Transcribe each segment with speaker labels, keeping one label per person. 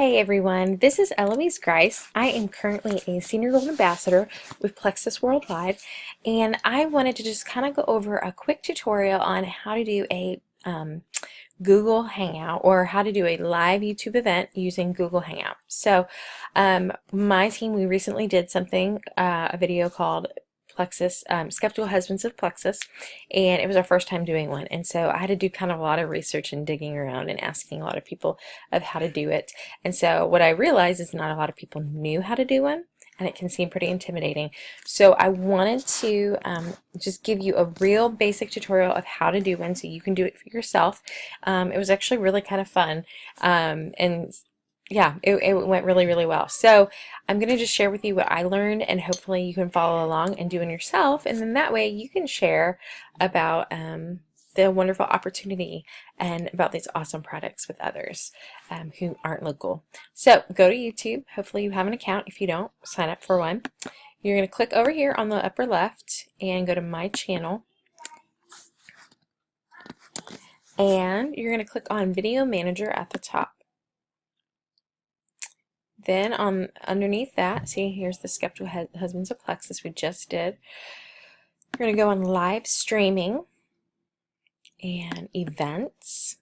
Speaker 1: Hey everyone, this is Eloise Grice. I am currently a Senior Gold Ambassador with Plexus Worldwide, and I wanted to just kind of go over a quick tutorial on how to do a Google Hangout, or how to do a live YouTube event using Google Hangout. So my team, we recently did something, a video called Plexus, Skeptical Husbands of Plexus, and it was our first time doing one, and so I had to do kind of a lot of research and digging around and asking a lot of people of how to do it. And so what I realized is not a lot of people knew how to do one, and it can seem pretty intimidating. So I wanted to just give you a real basic tutorial of how to do one so you can do it for yourself. It was actually really kind of fun, and yeah, it went really, really well. So I'm going to just share with you what I learned, and hopefully you can follow along and do it yourself, and then that way you can share about the wonderful opportunity and about these awesome products with others who aren't local. So go to YouTube. Hopefully you have an account. If you don't, sign up for one. You're going to click over here on the upper left and go to My Channel. And you're going to click on Video Manager at the top. Then underneath that, see, here's the Skeptical Husbands of Plexus we just did. We're going to go on Live Streaming and Events.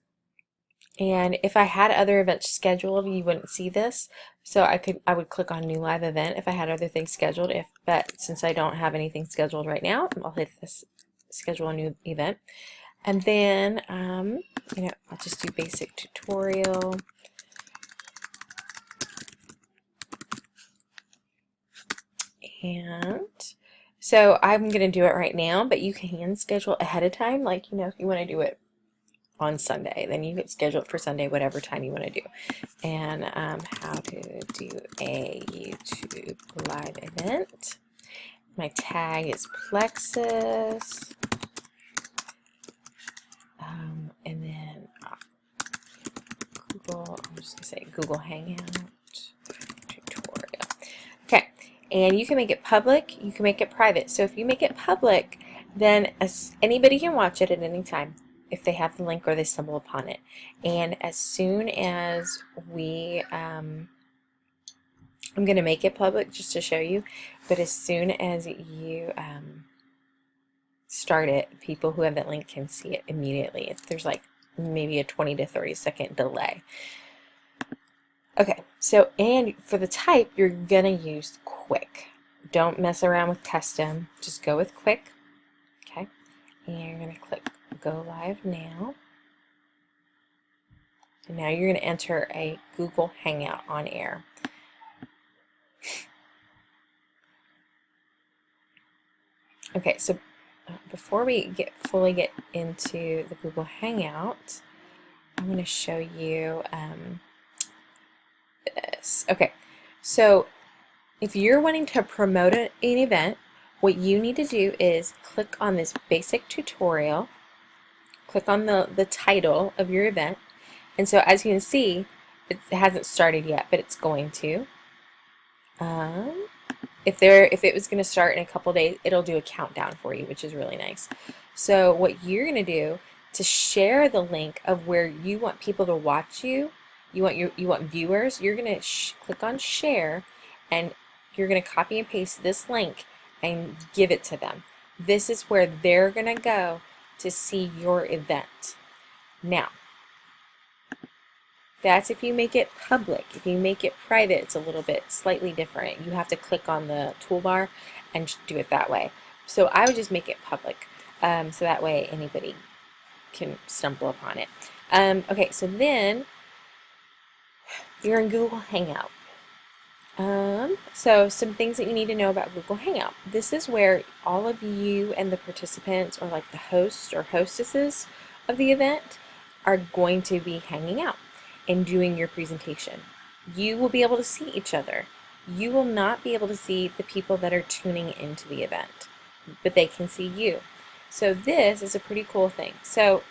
Speaker 1: And if I had other events scheduled, you wouldn't see this. So I would click on New Live Event if I had other things scheduled. But since I don't have anything scheduled right now, I'll hit this Schedule a New Event. And then, I'll just do Basic Tutorial. And so I'm going to do it right now, but you can schedule ahead of time. Like, if you want to do it on Sunday, then you can schedule it for Sunday, whatever time you want to do. And how to do a YouTube live event. My tag is Plexus. And then Google, I'm just going to say Google Hangout tutorial. Okay. And you can make it public, you can make it private. So if you make it public, then anybody can watch it at any time if they have the link or they stumble upon it. And as soon as I'm going to make it public just to show you, but as soon as you start it, people who have that link can see it immediately. There's like maybe a 20 to 30 second delay. Okay, so, and for the type, you're going to use quick. Don't mess around with custom. Just go with quick. Okay, and you're going to click Go Live Now. And now you're going to enter a Google Hangout on air. Okay, so before we fully get into the Google Hangout, I'm going to show you this. Okay, so if you're wanting to promote an event, what you need to do is click on this basic tutorial, click on the title of your event, and so as you can see, it hasn't started yet, but it's going to. If it was going to start in a couple days, it'll do a countdown for you, which is really nice. So what you're going to do to share the link of where you want people to watch you want viewers, you're going to click on share, and you're going to copy and paste this link and give it to them. This is where they're going to go to see your event. Now, that's if you make it public. If you make it private, it's a little bit slightly different. You have to click on the toolbar and do it that way. So I would just make it public, so that way anybody can stumble upon it. Okay, so then you're in Google Hangout. So some things that you need to know about Google Hangout. This is where all of you and the participants, or like the hosts or hostesses of the event, are going to be hanging out and doing your presentation. You will be able to see each other. You will not be able to see the people that are tuning into the event, but they can see you. So this is a pretty cool thing. So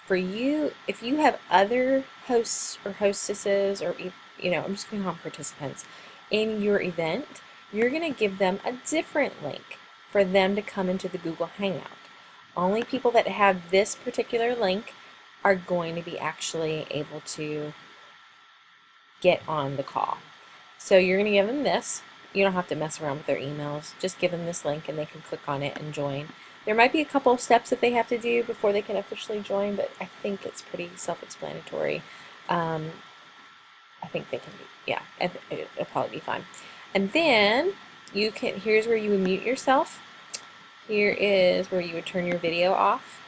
Speaker 1: for you, if you have other hosts or hostesses, or I'm just going to call them participants in your event, you're going to give them a different link for them to come into the Google Hangout. Only people that have this particular link are going to be actually able to get on the call. So you're going to give them this. You don't have to mess around with their emails. Just give them this link and they can click on it and join. There might be a couple of steps that they have to do before they can officially join, but I think it's pretty self-explanatory. I think they can be, yeah, it'll probably be fine. And then you can, here's where you would mute yourself. Here is where you would turn your video off.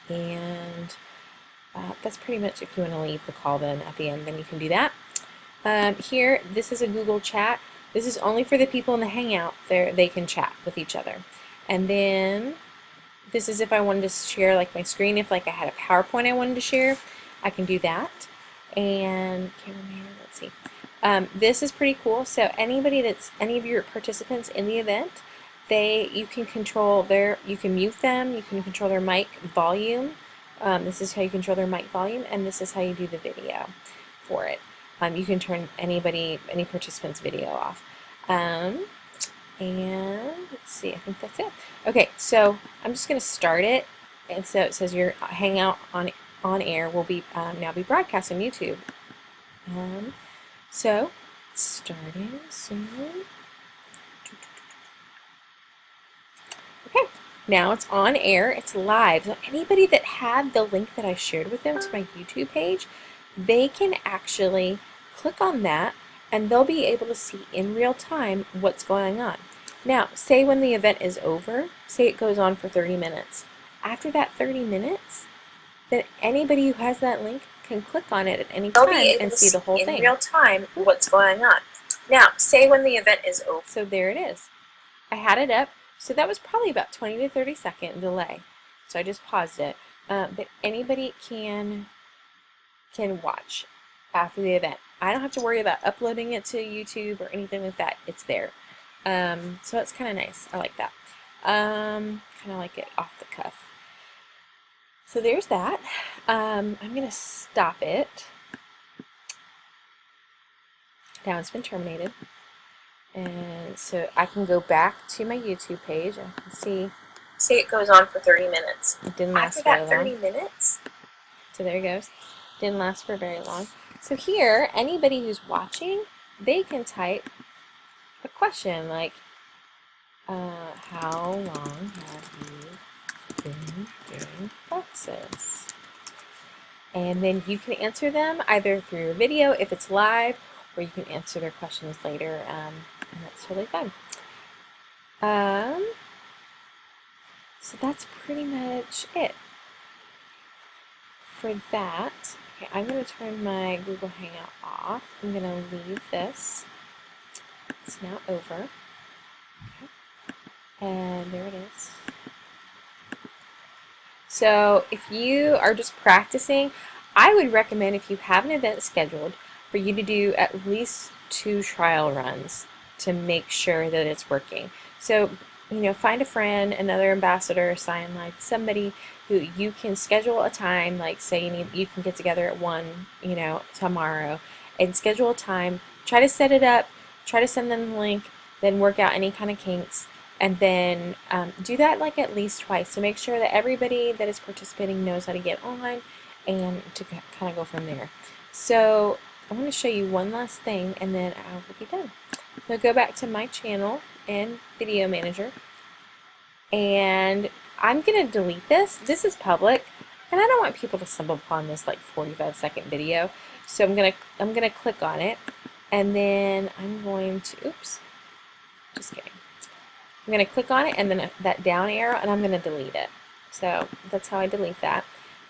Speaker 1: And that's pretty much, if you want to leave the call then at the end, then you can do that. Here, this is a Google chat. This is only for the people in the Hangout. They can chat with each other. And then this is if I wanted to share like my screen, if like I had a PowerPoint I wanted to share, I can do that. And cameraman, let's see. This is pretty cool. So any of your participants in the event, you can control you can mute them, you can control their mic volume. This is how you control their mic volume, and this is how you do the video for it. You can turn any participant's video off. And let's see, I think that's it. Okay, so I'm just going to start it. And so it says your Hangout on air will be now be broadcast on YouTube. So starting soon. Okay, now it's on air. It's live. So anybody that had the link that I shared with them to my YouTube page, they can actually click on that and they'll be able to see in real time what's going on. Now, say when the event is over, say it goes on for 30 minutes. After that 30 minutes, then anybody who has that link can click on it at any time and see the whole thing. In real time what's going on. Now, say when the event is over. So there it is. I had it up. So that was probably about 20 to 30 second delay. So I just paused it. But anybody can watch after the event. I don't have to worry about uploading it to YouTube or anything like that. It's there. So it's kind of nice. I like that. Kind of like it off the cuff. So there's that. I'm going to stop it. Now it's been terminated. And so I can go back to my YouTube page and I can see. Say it goes on for 30 minutes. It didn't last very long. After that 30 minutes. So there it goes. Didn't last for very long. So here, anybody who's watching, they can type a question like, how long have you been doing Plexus? And then you can answer them either through a video if it's live, or you can answer their questions later, and that's really fun. So that's pretty much it for that. Okay, I'm going to turn my Google Hangout off. I'm going to leave this. It's now over. Okay. And there it is. So if you are just practicing, I would recommend, if you have an event scheduled, for you to do at least 2 trial runs to make sure that it's working. So, you know, find a friend, another ambassador, sign like somebody who you can schedule a time, like say you can get together at 1, you know, tomorrow, and schedule a time, try to set it up, try to send them the link, then work out any kind of kinks, and then do that like at least twice to make sure that everybody that is participating knows how to get on, and to kind of go from there. So I want to show you one last thing and then I will be done. So go back to my channel and Video Manager, and I'm going to delete this. This is public and I don't want people to stumble upon this like 45-second video. So I'm gonna click on it, and then I'm going to, oops, just kidding. I'm going to click on it and then that down arrow, and I'm going to delete it. So that's how I delete that.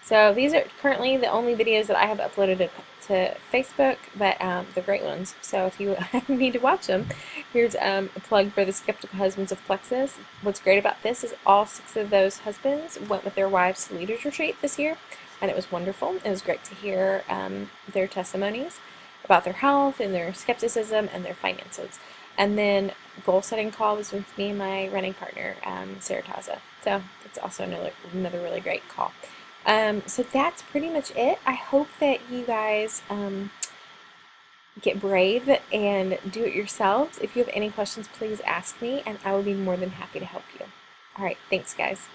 Speaker 1: So these are currently the only videos that I have uploaded to Facebook, but they're great ones. So if you need to watch them, here's a plug for the Skeptical Husbands of Plexus. What's great about this is all 6 of those husbands went with their wives to Leaders Retreat this year, and it was wonderful. It was great to hear their testimonies about their health and their skepticism and their finances. And then goal setting call was with me and my running partner, Sarah Taza. So it's also another really great call. So that's pretty much it. I hope that you guys get brave and do it yourselves. If you have any questions, please ask me, and I will be more than happy to help you. All right, thanks, guys.